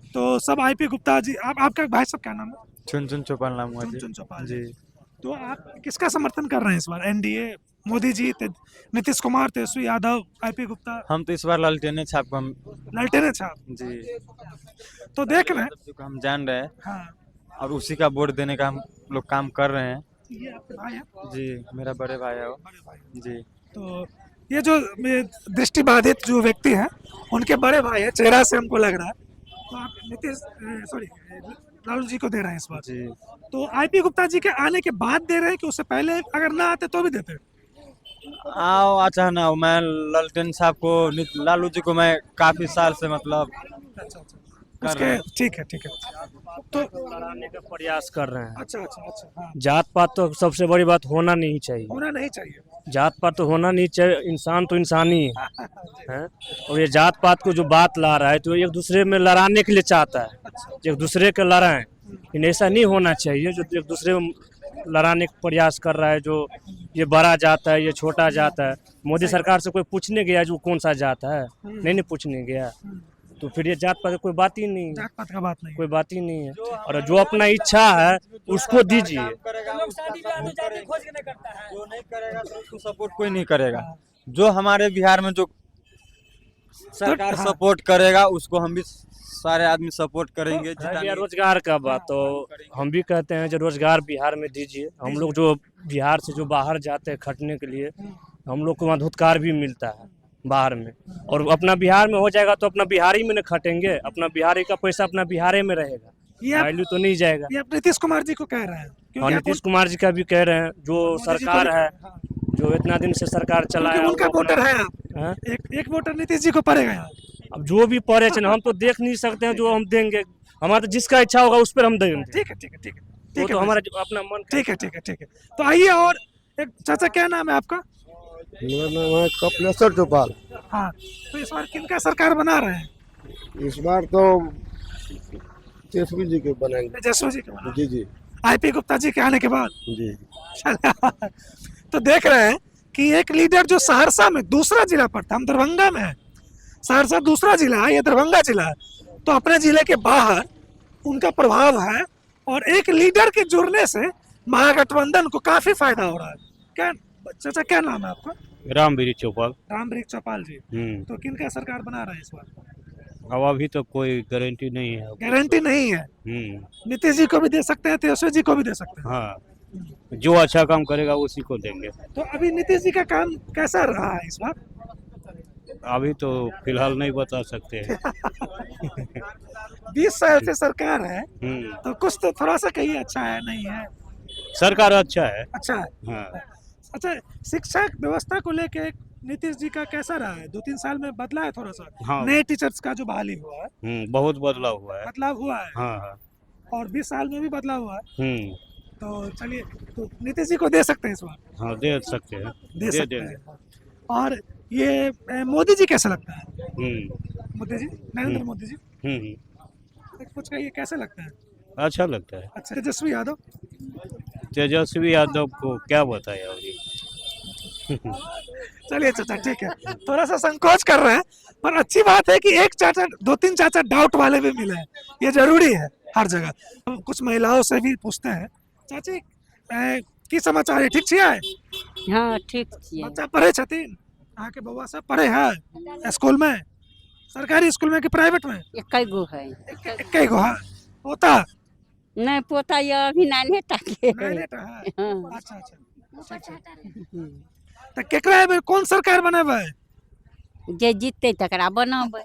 S1: तो सब आईपी गुप्ता जी। आपका भाई साहब क्या नाम है?
S6: चुन चौपाल नाम हुआ
S1: चुन चौपाल
S6: जी।
S1: तो आप किसका समर्थन कर रहे हैं इस बार? NDA, Modi ji, Nitish Kumar, Tejashwi Yadav, IP Gupta?
S6: हम तो इस बार लालटेने छाप को हम
S1: ललटेने छाप
S6: जी,
S1: तो देख रहे हैं।
S6: को हम जान रहे हैं
S1: हाँ,
S6: और उसी का वोट देने का हम लोग काम कर रहे हैं
S1: ये आपके भाई हैं?
S6: जी। मेरा बड़े भाई है वो
S1: बड़े भाई।
S6: जी।
S1: तो ये जो दृष्टिबाधित जो व्यक्ति हैं उनके बड़े भाई है, चेहरा से हमको लग रहा है। तो आप लालू जी को दे रहे हैं इस बार
S6: जी।
S1: तो आईपी गुप्ता जी के आने के बाद दे रहे हैं कि उससे पहले अगर ना आते तो भी देते?
S6: आओ अच्छा ना, मैं ललटेन साहब को, लालू जी को मैं काफी साल से मतलब
S1: उसके ठीक है तो
S6: लड़ाने का प्रयास कर रहे हैं।
S1: अच्छा हाँ।
S6: जात पात तो सबसे बड़ी बात होना नहीं चाहिए,
S1: होना नहीं चाहिए।
S6: जात पात तो होना नहीं चाहिए, इंसान तो इंसान ही है। और ये जात पात को जो बात ला रहा है तो एक दूसरे में लड़ाने के लिए चाहता है, एक दूसरे के लड़ाएं, लेकिन ऐसा नहीं होना चाहिए। जो एक दूसरे में लड़ाने का प्रयास कर रहा है, जो ये बड़ा जात है, ये छोटा जात है, मोदी सरकार से कोई पूछने गया जो कौन सा जात है? नहीं पूछने गया, तो फिर ये जात पात कोई बात ही नहीं,
S1: जात पात का बात नहीं,
S6: कोई बात ही नहीं है। और जो अपना इच्छा है उसको दीजिए।
S5: जो नहीं करेगा तो उसको सपोर्ट कोई नहीं करेगा। जो हमारे बिहार में जो सरकार सपोर्ट करेगा उसको हम भी सारे आदमी सपोर्ट करेंगे।
S6: रोजगार का बात तो हम भी कहते हैं जो रोजगार बिहार में दीजिए। हम लोग जो बिहार से जो बाहर जाते हैं खटने के लिए, हम लोग को वहाँ धुतकार भी मिलता है बाहर में, और अपना बिहार में हो जाएगा तो अपना बिहारी में न खटेंगे, अपना बिहारी का पैसा अपना बिहारी में रहेगा, वैल्यू तो नहीं जाएगा।
S1: ये आप नीतीश कुमार जी को कह रहे हैं?
S6: हाँ, नीतीश कुमार जी का भी कह रहे हैं। जो सरकार है, जो इतना दिन से सरकार चलाया,
S1: उनका वोटर है आप। एक वोटर नीतीश जी को पड़ेगा यहाँ।
S6: अब जो भी पड़े हम तो देख नहीं सकते हैं, जो हम देंगे हमारा तो जिसका इच्छा होगा उस पर हम देंगे।
S1: ठीक है
S6: तो हमारा अपना मन।
S1: ठीक है। तो आइए, और एक चाचा क्या नाम है आपका?
S3: मेरा नाम है कपिलेश्वर चौपाल।
S1: हाँ, तो इस बार किनका सरकार बना रहे हैं?
S3: इस बार तो तेजस्वी जी के बनाएंगे।
S1: तेजस्वी जी के बना?
S3: जी
S1: आईपी गुप्ता जी के आने के बाद
S3: जी।
S1: तो देख रहे हैं कि एक लीडर जो सहरसा में दूसरा जिला पर था, हम दरभंगा में हैं, सहरसा दूसरा जिला है, ये दरभंगा जिला है, तो अपने जिले के बाहर उनका प्रभाव है और एक लीडर के जुड़ने से महागठबंधन को काफी फायदा हो रहा है। क्या चाचा क्या नाम है आपका?
S11: रामवीर चौपाल।
S1: रामवीर चौपाल जी। तो किनका सरकार बना रहा है इस बार?
S11: अब अभी तो कोई गारंटी नहीं है।
S1: गारंटी नहीं है। नीतीश जी को भी दे सकते हैं, तेजस्वी जी को भी दे सकते हैं।
S11: हाँ, जो अच्छा काम करेगा उसी को देंगे।
S1: तो अभी नीतीश जी का काम कैसा रहा है इस बार?
S11: अभी तो फिलहाल नहीं बता सकते हैं।
S1: 20 साल से सरकार है, तो कुछ तो थोड़ा सा कहिए अच्छा है नहीं है?
S11: सरकार अच्छा है।
S1: अच्छा है।
S11: हाँ।
S1: अच्छा, शिक्षा व्यवस्था को लेके नीतीश जी का कैसा रहा है? 2-3 साल में बदला है थोड़ा सा?
S11: हाँ।
S1: नए टीचर्स का जो बहाली हुआ है,
S11: बहुत बदलाव हुआ है।
S1: बदलाव हुआ है।
S11: हाँ हाँ।
S1: और 20 साल में भी बदलाव हुआ है। तो चलिए, तो नीतीश जी को दे सकते हैं इस बार?
S11: हाँ, दे सकते हैं।
S1: दे सकते हैं। और ये मोदी जी कैसा लगता है? मोदी जी, नरेंद्र मोदी जी, कुछ कहिए कैसे लगता है?
S11: अच्छा लगता है।
S1: अच्छा, तेजस्वी यादव?
S11: तेजस्वी यादव को क्या बताया अभी।
S1: चलिए चाचा, ठीक है, थोड़ा सा संकोच कर रहे हैं, पर अच्छी बात है कि एक चाचा 2-3 चाचा डाउट वाले भी मिले हैं, ये जरूरी है हर जगह। हम कुछ महिलाओं से भी पूछते हैं, चाची की समाचार है? ठीक छियै?
S12: हाँ ठीक छियै।
S1: बच्चा पढ़े छथिन? अहाँ के बउआ सब पढ़े है स्कूल में? सरकारी स्कूल में कि प्राइवेट में?
S12: एकै गो है।
S1: एकै गो है? पोता?
S12: नहीं पोता ये अभी नाने टाके।
S1: नानेटा है?
S12: हाँ।
S1: अच्छा अच्छा। तो केकरा एबे कौन सरकार बनाबे?
S12: जे जीतते तकरा बनाबे।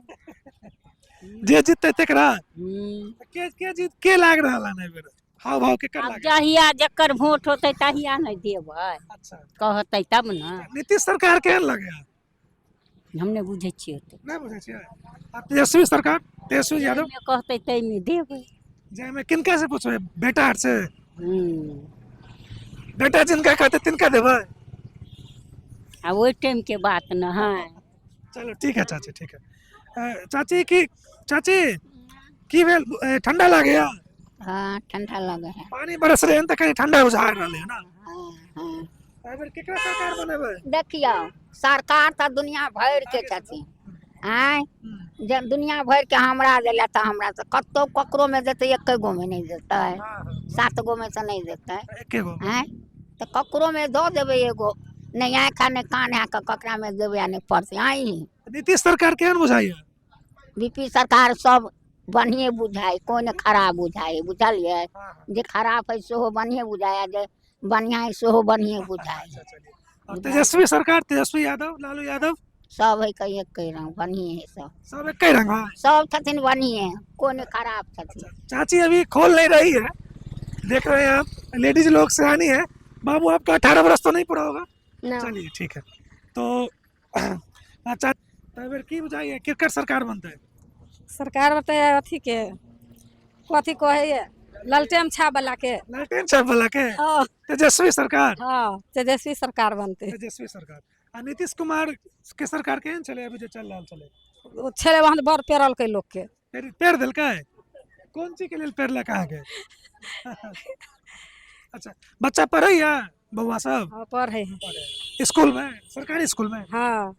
S1: जे जीतते तकरा? के लाग रहल है एबे? हाव भाव के कर
S12: अब
S1: लाग?
S12: जहिया जकर वोट होते तहिया नहीं देबै।
S1: अच्छा।
S12: कहते तब ना।
S1: नीतीश सरकार केहन लगे?
S12: हमने बुझे छियै तो।
S1: नहीं बुझे छियै? आ तेजस्वी सरकार, तेजस्वी यादव
S12: कहते तै में देबै।
S1: जे में किनका से पूछबे? बेटा आर से? बेटा जिनका कहते तिनका देबै?
S12: आ ओइ टाइम के बात न है।
S1: चलो ठीक है चाची, ठीक है। चाची की भेल? ठंडा लागे?
S12: हाँ ठंडा लगे है।
S1: पानी बरस रहे हैं तो कहीं ठंडा बुझार रहले है ना? एबर केकरा सरकार बनेबे?
S12: देखियो सरकार तो दुनिया भर के छथिन। आय जब दुनिया भर के हमरा देला तो हमरा से कतो ककरो में देते, एक गो में नहीं देते, 7 गो में से नहीं देते।
S1: एके गो?
S12: आय तो ककरो में दो देबे एगो, नहीं आँखा नहीं कान है ककरा में देबे नहीं पड़ते। आई
S1: नीतीश सरकार केहन बुझाइए?
S12: बीपी सरकार सब बढ़िए बुझाए, कोई ने खराब बुझाए, बुझलिए? जे खराब है सेहो बढ़िए बुझाया, जे बढ़िया है सेहो बढ़िए बुझाए।
S1: और तेजस्वी सरकार, तेजस्वी यादव, लालू यादव
S12: सब है कहीं एक रंग बढ़िए है।
S1: सब एक रंग है?
S12: सब छथिन बढ़िए, कोई ने खराब छथिन।
S1: चाची अभी खोल नहीं रही है, देख रहे हैं आप, लेडीज लोग सियानी है। बाबू आपका 18 वर्ष तो नहीं पूरा होगा? चलिए ठीक है। तो अच्छा, तो की बुझाइए क्रिकेट सरकार बनता है?
S13: सरकार बताए अथी के कथी कहे ललटेन छाप वाला के।
S1: ललटेन छाप वाला के? तेजस्वी सरकार?
S13: हाँ तेजस्वी सरकार बनते।
S1: तेजस्वी सरकार। आ नीतीश कुमार के सरकार केहन चले अभी जो चल रहा चले?
S13: वो छले वहां बड़ पेरल के लोग के।
S1: पेड़ दिल का है? कौन सी के लिए पेड़ लगा है? अच्छा, बच्चा पढ़े या बउआ सब?
S13: हाँ पढ़े हैं
S1: स्कूल में, सरकारी स्कूल में?
S13: हाँ।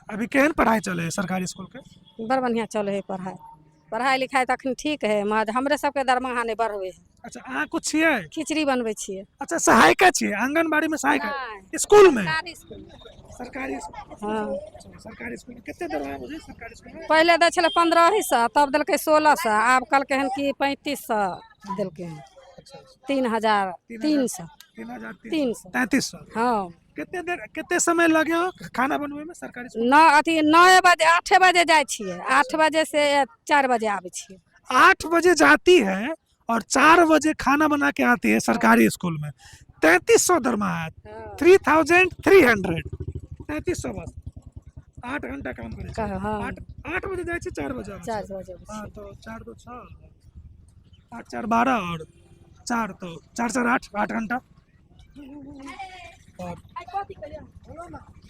S1: अभी केहन पढ़ाई चले सरकारी स्कूल के?
S13: बड़ बढ़िया चले है पढ़ाई लिखाई तखन ठीक है, मगर हमरे सबके दरमाहा नहीं बढ़वे है।
S1: अच्छा, अहाँ कुछ छियै?
S13: खिचड़ी बनवे छियै।
S1: अच्छा, सहायिका छियै आंगनबाड़ी में? सहायिका स्कूल में?
S13: सरकारी स्कूल। हाँ
S1: सरकारी स्कूल में कितने दरमाहा मुझे सरकारी स्कूल में?
S13: पहले दे छले 1500, तब दिलके 1600, आब कहलके हन कि 3500 दिलके हन। 3000 300
S1: 3300।
S13: हाँ।
S1: कितने समय लगे हो खाना बनवे में सरकारी स्कूल?
S13: 9 बजे 8 बजे जाए छियै, 8 बजे से 4 बजे आवे छियै।
S1: 8 बजे जाती है और 4 बजे खाना बना के आती है सरकारी स्कूल में। 3300 दरमाहा है। 3300 3300 बस 8 घंटा काम करे। 8 बजे जाए 4 बजे
S13: 4 बजे।
S1: हाँ तो 4 तो 6 8 4 12 और 4 तो 4 4 8 घंटा। और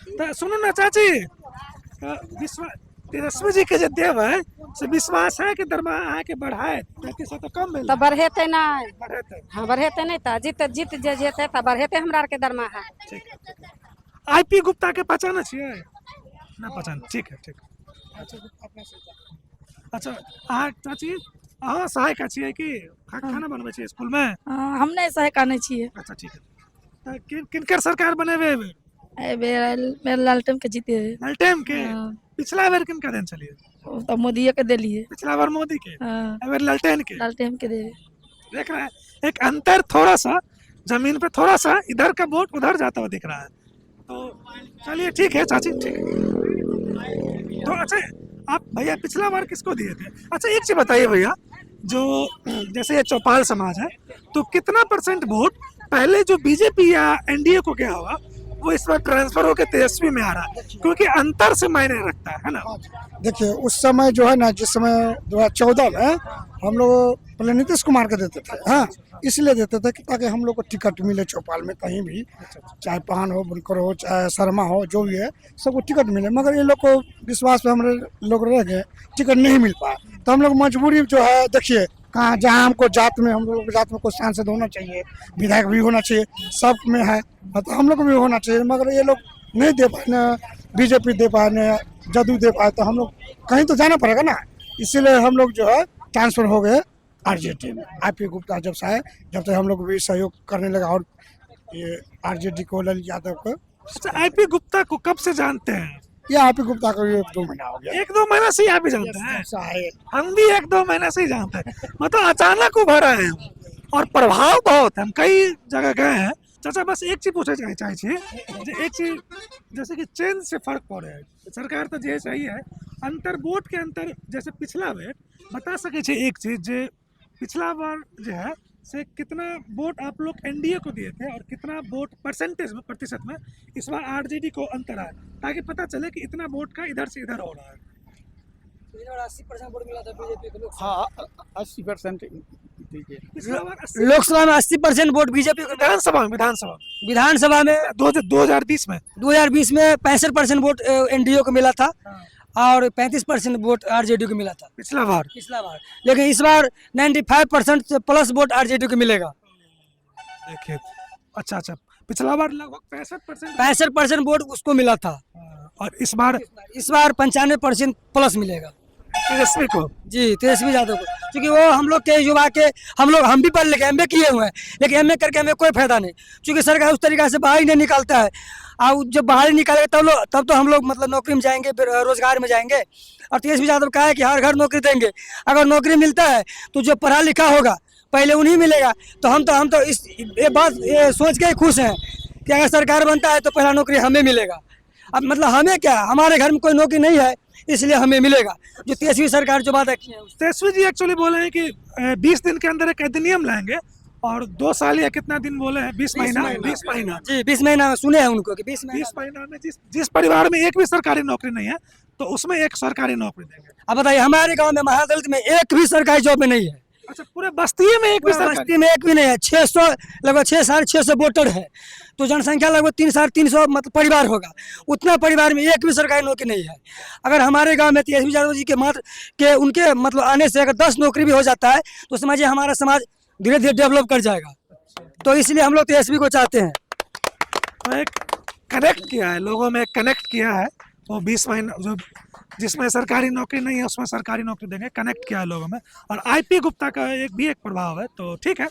S1: तो सुनो ना चाची, तेजस्वी जी के जो देव है से विश्वास है कि दरमाहा है कि बढ़ाए? 3300 तो कम मिले।
S13: तो बढ़ेते ना?
S1: बढ़ेते?
S13: हाँ बढ़ेते नहीं तो जीत जे जेते तो बढ़ेते हमरा के दरमाहा।
S1: ठीक है। आईपी गुप्ता के पहचान छियै? ना पहचान? ठीक है ठीक है। अच्छा अहाँ चाची अहाँ सहायक छियै कि खाना बनबै छियै स्कूल में?
S13: हम नहीं सहायक नहीं छिए।
S1: अच्छा ठीक है। किनकर सरकार बनेबे
S13: मेरे लालटेन के जीते है।
S1: लालटेन के पिछला बार किनका देन चलिए?
S13: तो मोदी के दिलिए।
S1: पिछला बार मोदी के,
S13: हाँ।
S1: एबर लालटेन के।
S13: लालटेन के दे।
S1: देख रहे हैं एक अंतर, थोड़ा सा जमीन पे थोड़ा सा इधर का वोट उधर जाता हुआ दिख रहा है। तो चलिए ठीक है चाची, ठीक है। तो अच्छा आप भैया पिछला बार किसको दिए थे? अच्छा एक चीज बताइए भैया, जो जैसे ये चौपाल समाज है तो कितना % वोट पहले जो बीजेपी या एनडीए को गया होगा वो इस बार ट्रांसफर होकर तेजस्वी में आ रहा है, क्योंकि अंतर से मायने रखता है ना?
S8: देखिए उस समय जो है ना, जिस समय 2014 में हम लोग पहले नीतीश कुमार के देते थे, हाँ इसलिए देते थे कि ताकि हम लोग को टिकट मिले चौपाल में कहीं भी, चाहे पान हो, बुनकर हो, चाहे शर्मा हो, जो भी है सबको टिकट मिले। मगर ये लोग को विश्वास पे हमारे लोग रह गए, टिकट नहीं मिल पाया तो हम लोग मजबूरी जो है, देखिए कहाँ जहाँ हमको जात में, हम लोग को जात में कोई सांसद होना चाहिए, विधायक भी होना चाहिए, सब में है तो हम लोग को भी होना चाहिए। मगर ये लोग नहीं दे पाए, न बीजेपी दे पाए न जदयू दे पाए, तो हम लोग कहीं तो जाना पड़ेगा ना, इसीलिए हम लोग जो है ट्रांसफर हो गए आरजेडी में। आईपी गुप्ता जब से आए, जब तक हम लोग भी सहयोग करने लगा, और ये आरजेडी को, ललित यादव को।
S1: अच्छा आईपी गुप्ता को कब से जानते हैं?
S8: ये आईपी गुप्ता को 1-2 महीना हो गया।
S1: 1-2 महीना से ही आप भी जानते हैं? हम भी 1-2 महीने से ही जानते हैं, मतलब अचानक उभर आए हैं और प्रभाव बहुत है। हम कई जगह गए हैं। चाचा बस एक चीज पूछे चाहिए, एक चीज जैसे कि चेंज से फर्क पड़े है, सरकार तो जे सही है, अंतर वोट के अंतर जैसे पिछला बेर बता सके छे एक चीज, जे पिछला बार जो है से कितना वोट आप लोग एनडीए को दिए थे और कितना वोट परसेंटेज में, प्रतिशत में इस बार आरजेडी को अंतर आया, ताकि पता चले कि इतना वोट का इधर से इधर हो रहा है।
S7: 80% वोट मिला था बीजेपी को।
S11: हाँ 80%।
S7: लोकसभा में 80% वोट बीजेपी को।
S1: विधानसभा में 2020 में
S7: 65% वोट एनडीए को मिला था और 35% वोट आरजेडी को मिला था
S1: पिछला बार।
S7: लेकिन इस बार 95% प्लस वोट आरजेडी को मिलेगा।
S1: देखिए अच्छा पिछला बार लगभग
S7: 65% वोट उसको मिला था
S1: और इस बार
S7: 95% प्लस मिलेगा
S1: तेजस्वी को।
S7: जी तेजस्वी यादव को, क्योंकि वो हम लोग के युवा के, हम भी पढ़ लिखे एमए किए हुए हैं, लेकिन एमए करके हमें कोई फायदा नहीं, क्योंकि सरकार उस तरीका से बाहर ही नहीं निकालता है। और जब बाहर निकालेगा तब तो हम लोग मतलब नौकरी में जाएंगे, फिर रोजगार में जाएंगे। और तेजस्वी यादव कहा है कि हर घर नौकरी देंगे, अगर नौकरी मिलता है तो जो पढ़ा लिखा होगा पहले उन्हीं मिलेगा। तो हम तो ये बात सोच के खुश हैं कि अगर सरकार बनता है तो पहला नौकरी हमें मिलेगा। अब मतलब हमें क्या, हमारे घर में कोई नौकरी नहीं है इसलिए हमें मिलेगा, जो तेजस्वी सरकार जो बात की है।
S1: तेजस्वी जी एक्चुअली बोले हैं कि 20 दिन के अंदर एक अधिनियम लाएंगे, और 2 साल या कितना दिन बोले हैं, 20 महीना
S7: जी 20 महीना सुने हैं उनको कि 20
S1: महीना में जिस परिवार में एक भी सरकारी नौकरी नहीं है तो उसमें एक सरकारी नौकरी देंगे।
S7: अब बताइए हमारे गांव में महादलित में एक भी सरकारी जॉब में नहीं है।
S1: अच्छा पूरे बस्ती में एक
S7: भी नहीं है। 600 लगभग 6,600 वोटर है, तो जनसंख्या लगभग 3,300 मतलब परिवार होगा, उतना परिवार में एक भी सरकारी नौकरी नहीं है। अगर हमारे गांव में तेजस्वी यादव जी के उनके मतलब आने से अगर 10 नौकरी भी हो जाता है तो समझिए हमारा समाज धीरे धीरे डेवलप कर जाएगा। तो इसलिए हम लोग तेजस्वी को चाहते हैं।
S1: तो एक कनेक्ट किया है, लोगों में कनेक्ट किया है, वो 20 महीना जो जिसमें सरकारी नौकरी नहीं है उसमें सरकारी नौकरी देंगे, कनेक्ट किया है लोगों में। और आईपी गुप्ता का एक प्रभाव है। तो ठीक है,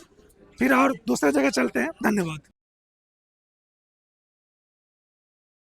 S1: फिर और दूसरे जगह चलते हैं। धन्यवाद।